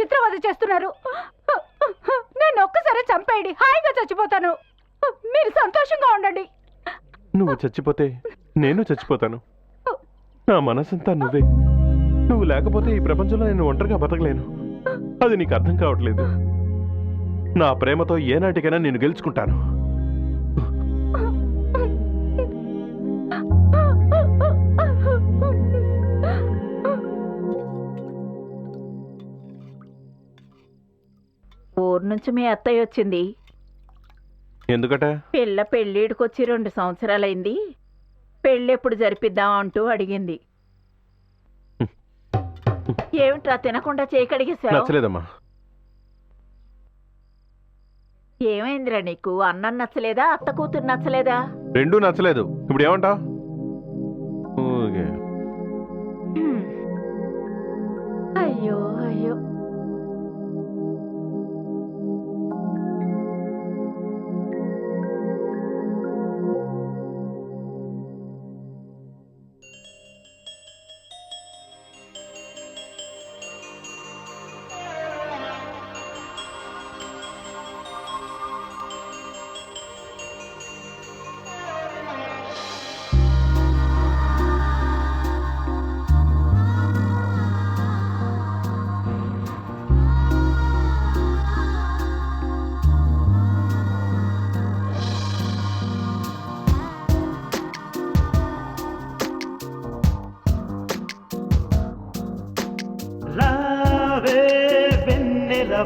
చిత్రవద చేస్తున్నారు. నేను ఒక్కసారి చంపేయండి, హాయిగా చచ్చిపోతాను. మీరు సంతోషంగా ఉండండి. నువ్వు చచ్చిపోతే నేను చచ్చిపోతాను. నా మనసంతా నువ్వే. నువ్వు లేకపోతే ఈ ప్రపంచంలో నేను ఒంటరిగా బతకలేను. అది నీకు అర్థం కావట్లేదు. నా ప్రేమతో ఏనాటికైనా నేను గెలుచుకుంటాను. ఊరు నుంచి మీ అత్తయ్య వచ్చింది. ఎందుకట? పిల్ల పెళ్ళిడికొచ్చి 2 సంవత్సరాలైంది. పెళ్ళెప్పుడు జరిపిద్దాం అంటూ అడిగింది. ఏమిట్రా తినకుండా చేయి కడిగేశావు? నచ్చలేదమ్మా. ఏమైందిరా నీకు? అన్నం నచ్చలేదా, అత్త కూతురు నచ్చలేదా? రెండూ నచ్చలేదు. ఇప్పుడు ఏమంటావు? అయ్యో అయ్యో.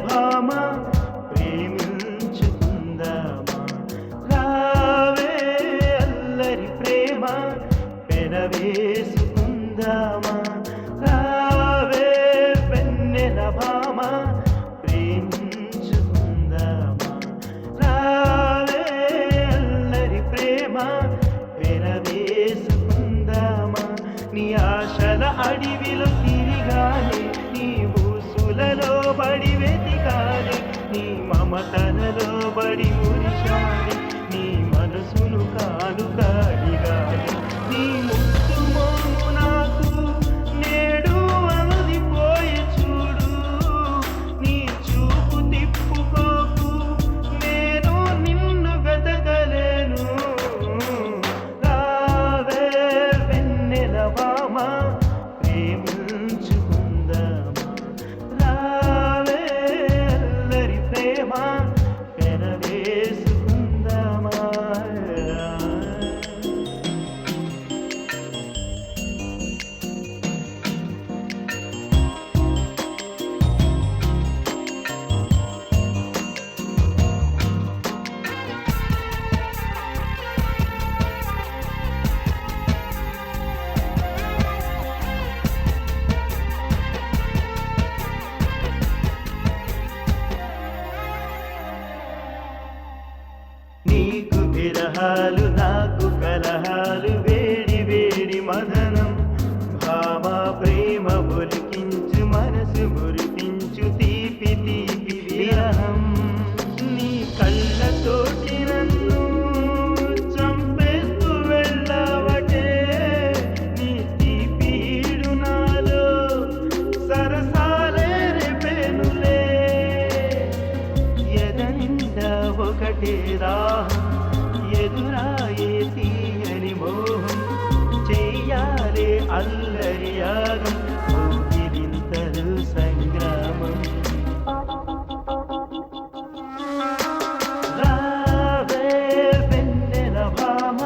భామా ప్రేమించుకుందామా, రావే అల్లరి ప్రేమ పెనవేసుకుందామా, రావే వెన్నెల భామా ప్రేమించుకుందామా, రావే అల్లరి ప్రేమ పెనవేసుకుందామా. నీ ఆశల అడవిలో తిరిగానే, నీ ఊసులలో బడి వెతికాలి, నీ మమతలలో బడి మురిశాలి, నీ మనసును కానుగా అడిగాలి. నీ ముద్దు మోము నాకు నేడు అందిపోయే చూడు, నీ చూపు తిప్పుకోకు నేను నిన్ను వెతకలేను. రావే వెన్నెల భామ ప్రేమించుకుందామా, రావే అల్లరి ప్రేమ పెనవేసుకుందామా. నీకు విరహాలు నాకు కలహాలు, వేడి వేడి మదనం భామ ప్రేమ ఒలికించు, మనసు మురిపించు తీపి తీపి విరహం. నీ కళ్ళతోటి నన్ను చంపేస్తూ వెళ్ళావటే, నీ తీపి ఈడు నాలో సరసాలే రేపెనులే. ఎదనిండా ఒకటే దాహం, ఎదురాయే తీయని మోహం, చెయ్యాలే అల్లరి యాగం, ఊపిరింతలు సంగ్రామం. రావే వెన్నెల భామ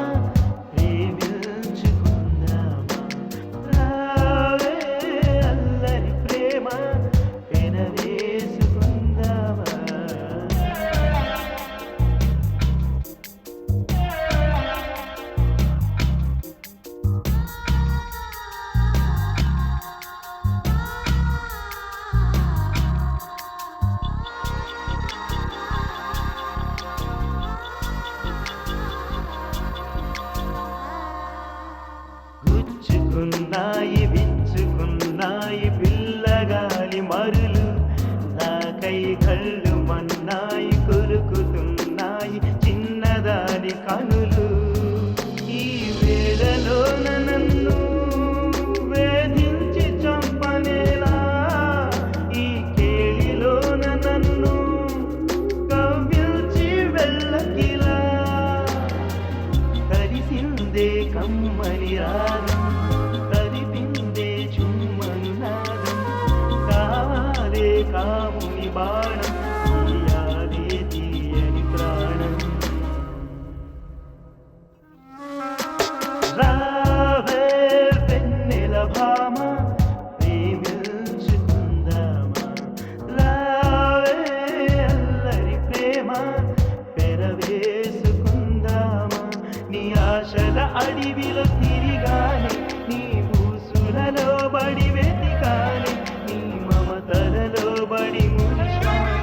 ప్రేమించుకుందామా, రావే అల్లరి ప్రేమ పెనవేసుకుందామా. గుచ్చుకున్నాయి విచ్చుకున్నాయి పిల్లగాలి మరులు, నాకై కళ్ళు మన్నాయి కొరుకుతున్నాయి చిన్నదాని కనులు. ఈ వేళలో నన్ను వేధించి చంపనేలా, ఈ కేళి కాముని బాణం తీయాలి తీయని ప్రాణం. రావే వెన్నెల భామ ప్రేమించుకుందామా, రావే అల్లరి ప్రేమ పెరవేసుకుందామా. నీ ఆశల అడవిలో తిరిగానే, నీ ఊసులలో బడి వెతికానే, నీ మమతలలో బడి మురిశానే,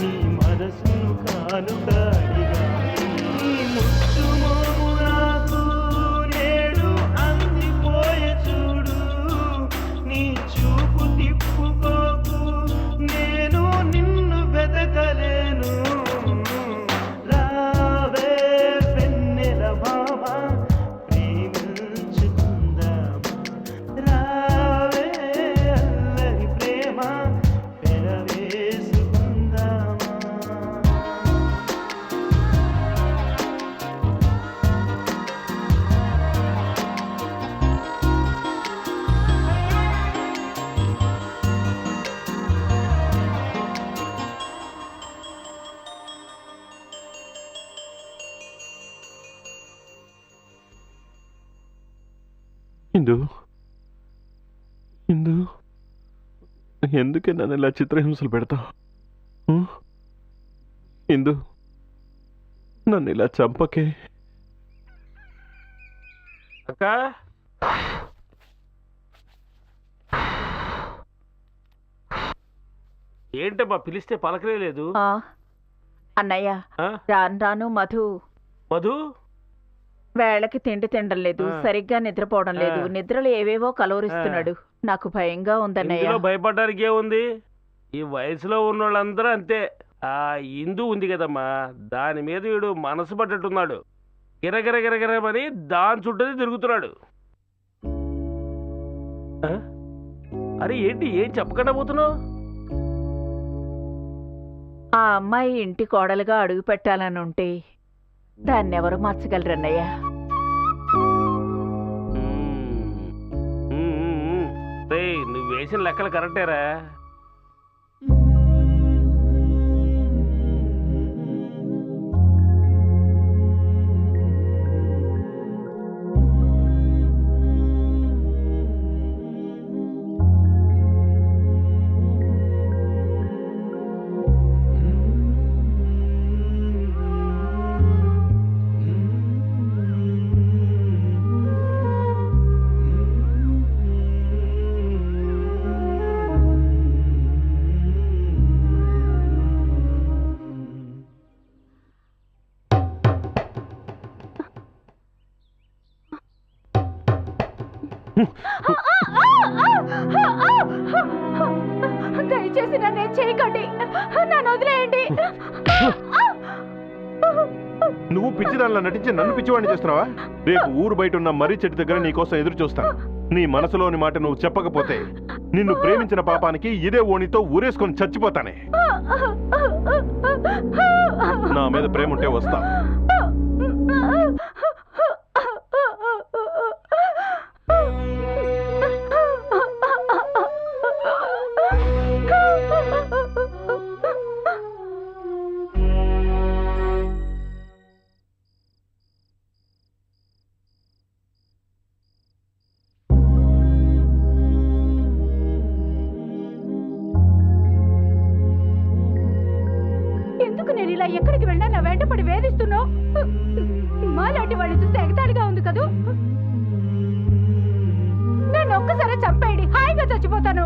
నీ మనసును కానుక అడిగానే. నీ ముచ్చు మోము నాకు నేడు అందిపోయే చూడు, నీ చూపు తిప్పుకోకు నేను నిన్ను వెతకలేను. రావే వెన్నెల భామ ప్రేమించుకుందామా, రావే అల్లరి ప్రేమ పెరవేసుకుందామా. ఇందు, ఇందు, ఎందుకే నన్ను ఇలా చిత్రహింసలు పెడతావు? ఇందు, నన్ను ఇలా చంపకే. అక్క ఏంటమ్మా పిలిస్తే పలకలే లేదు? అన్నయ్య ఆ? రాను రాను మధు మధు వేళకి తిండి తినడం లేదు, ఆ. సరిగ్గా నిద్రపోవడం లేదు, ఆ. నిద్రలు ఏవేవో కలవరిస్తున్నాడు. నాకు భయంగా ఉందన్నయ్య. ఇందులో భయపడడానికి ఏముంది? ఈ వయసులో ఉన్నోళ్ళందరూ అంతే. ఆ ఇందు ఉంది కదమ్మా, దాని మీద వీడు మనసు పడ్డట్టున్నాడు. గిరగిర గిరగిరమని దాని చుట్టూ తిరుగుతున్నాడు. ఆ? అరే ఏంటి, ఏం చెప్పకుండా పోతున్నావు? ఆ అమ్మాయి ఇంటి కోడలుగా అడుగు పెట్టాలని ఉంటే దాన్నెవరు మార్చగలరన్నయ్య? నువ్వు వేసిన లెక్కలు కరెక్టేరా. దయచేసి నన్ను చేయకండి, నన్ను వదిలేయండి. నువ్వు పిచ్చిదానిలా నటించి నన్ను పిచ్చివాడిని చేస్తున్నావా? రేపు ఊరు బయట ఉన్న మర్రి చెట్టు దగ్గర నీకోసం ఎదురు చూస్తాను. నీ మనసులోని మాట నువ్వు చెప్పకపోతే నిన్ను ప్రేమించిన పాపానికి ఇదే ఓణితో ఊరేసుకొని చచ్చిపోతానే. నా మీద ప్రేమ ఉంటే వస్తా. ఎందుకు నేను ఇలా ఎక్కడికి వెళ్ళా నా వెంటపడి వేధిస్తున్నావు? మాలాంటి వాడిని చూస్తే ఎగతాళిగా ఉంది కదూ. నన్ను ఒక్కసారి చంపేయండి, హాయిగా చచ్చిపోతాను.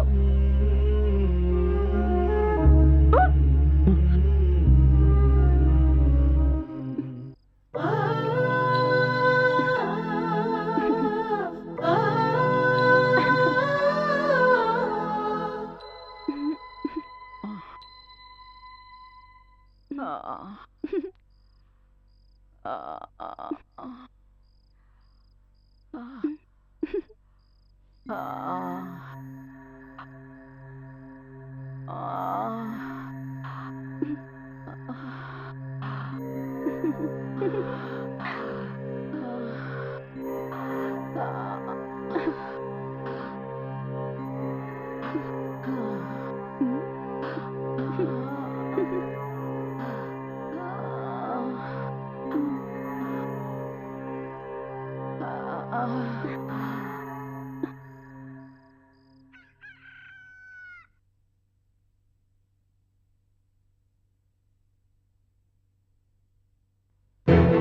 ఆ